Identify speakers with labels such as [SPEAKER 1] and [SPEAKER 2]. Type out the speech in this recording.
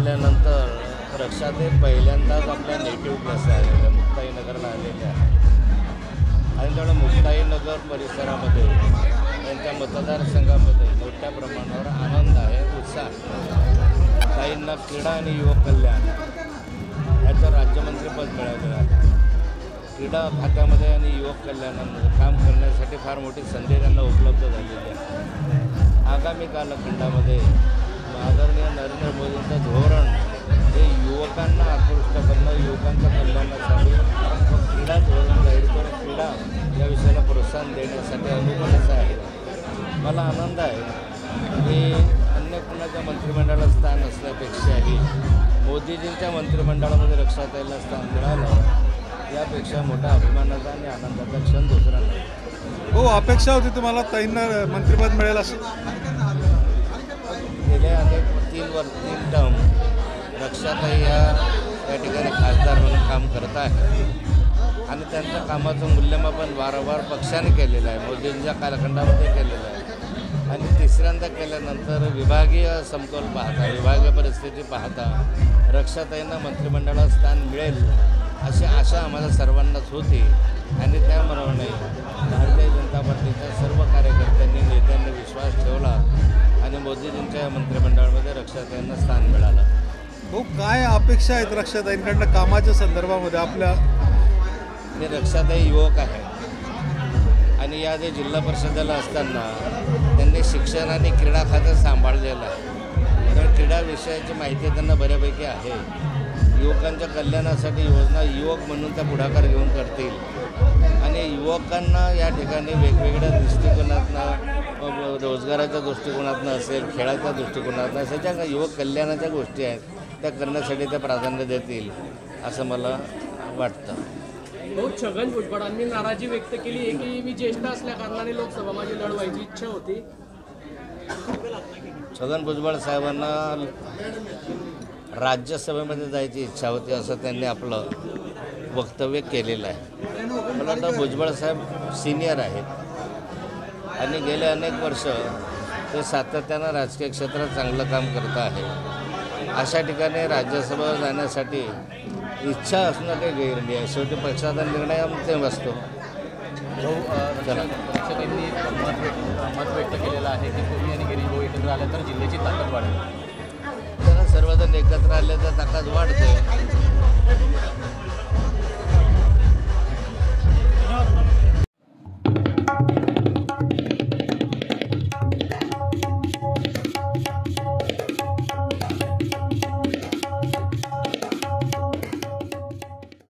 [SPEAKER 1] झाल्यानंतर रक्षाताई पहिल्यांदाच आपल्या नेटिव्ह प्लेस आलेल्या मुक्ताईनगरला आलेल्या आणि त्यामुळे मुक्ताईनगर परिसरामध्ये त्यांच्या मतदारसंघामध्ये मोठ्या प्रमाणावर आनंद आहे, उत्साह. ताईंना क्रीडा आणि युवक कल्याण याचं राज्यमंत्रीपद मिळालेलं आहे. क्रीडा खात्यामध्ये आणि युवक कल्याणामध्ये काम करण्यासाठी फार मोठी संधी त्यांना उपलब्ध झालेली आहे. आगामी कालखंडामध्ये आदरणीय नरेंद्र मोदींचं धोरण हे युवकांना आकृष्ट करणं, युवकांच्या कल्याणासाठी क्रीडा धोरण जाहीर करून क्रीडा या विषयाला प्रोत्साहन देण्यासाठी अनुकूलच आहे. मला आनंद आहे की अन्य कुणाच्या मंत्रिमंडळात स्थान असल्यापेक्षाही मोदीजींच्या मंत्रिमंडळामध्ये रक्षाताईला स्थान मिळालं यापेक्षा मोठा अभिमानाचा आणि आनंदाचा क्षण दुसरा नाही.
[SPEAKER 2] हो, अपेक्षा होती तुम्हाला ताईंना मंत्रिपद मिळेल असं?
[SPEAKER 1] गेल्या अनेक 3 टर्म रक्षाताई या ठिकाणी खासदार म्हणून काम करत आहे आणि त्यांच्या कामाचं मूल्यमापन वारंवार पक्षाने केलेलं आहे, मोदींच्या कालखंडामध्ये केलेलं आहे. आणि तिसऱ्यांदा केल्यानंतर विभागीय समतोल पाहता, विभागीय परिस्थिती पाहता रक्षाताईंना मंत्रिमंडळात स्थान मिळेल अशी आशा आम्हाला सर्वांनाच होती आणि त्याप्रमाणे भारतीय जनता पार्टीच्या सर्व कार्यकर्त्यांनी, नेत्यांनी विश्वास ठेवला आणि मोदीजींच्या मंत्रिमंडळामध्ये रक्षाताईंना स्थान मिळालं.
[SPEAKER 2] हो, काय अपेक्षा आहेत रक्षाताईंकडनं कामाच्या संदर्भामध्ये आपल्या?
[SPEAKER 1] ते रक्षाताई युवक आहे आणि याआधी जिल्हा परिषदेला असताना त्यांनी शिक्षण आणि क्रीडा खातं सांभाळलेलं आहे. तर क्रीडा विषयाची माहिती त्यांना बऱ्यापैकी आहे. युवकांच्या कल्याणासाठी योजना युवक म्हणून त्या पुढाकार घेऊन करतील आणि युवकांना या ठिकाणी वेगवेगळ्या दृष्टिकोनातनं, रोजगाराच्या दृष्टिकोनातनं असेल, खेळाच्या दृष्टिकोनातनं असेल, ज्या युवक कल्याणाच्या गोष्टी आहेत त्या करण्यासाठी ते प्राधान्य देतील असं मला वाटतं.
[SPEAKER 3] बहुत छगन भुजबळांनी नाराजी व्यक्त केली आहे की मी ज्येष्ठ असल्या कारणाने लोकसभा माझी लढवायची इच्छा होती.
[SPEAKER 1] छगन भुजबळ साहेबांना राज्यसभेमध्ये जायची इच्छा होती असं त्यांनी आपलं वक्तव्य केलेलं आहे. मला वाटतं भुजबळ साहेब सिनियर आहेत आणि गेले अनेक वर्ष ते सातत्यानं राजकीय क्षेत्रात चांगलं काम करत आहे. अशा ठिकाणी राज्यसभा जाण्यासाठी इच्छा असणं काही गैर नाही आहे. शेवटी पक्षाचा निर्णय अंतिम असतो.
[SPEAKER 4] त्यांनी मत व्यक्त केलेलं आहे की कोणी आणि गिरीश भाऊ एकत्र आले तर जिल्ह्याची ताकद वाढेल.
[SPEAKER 1] जरा सर्वजण एकत्र आले तर ताकद वाढते.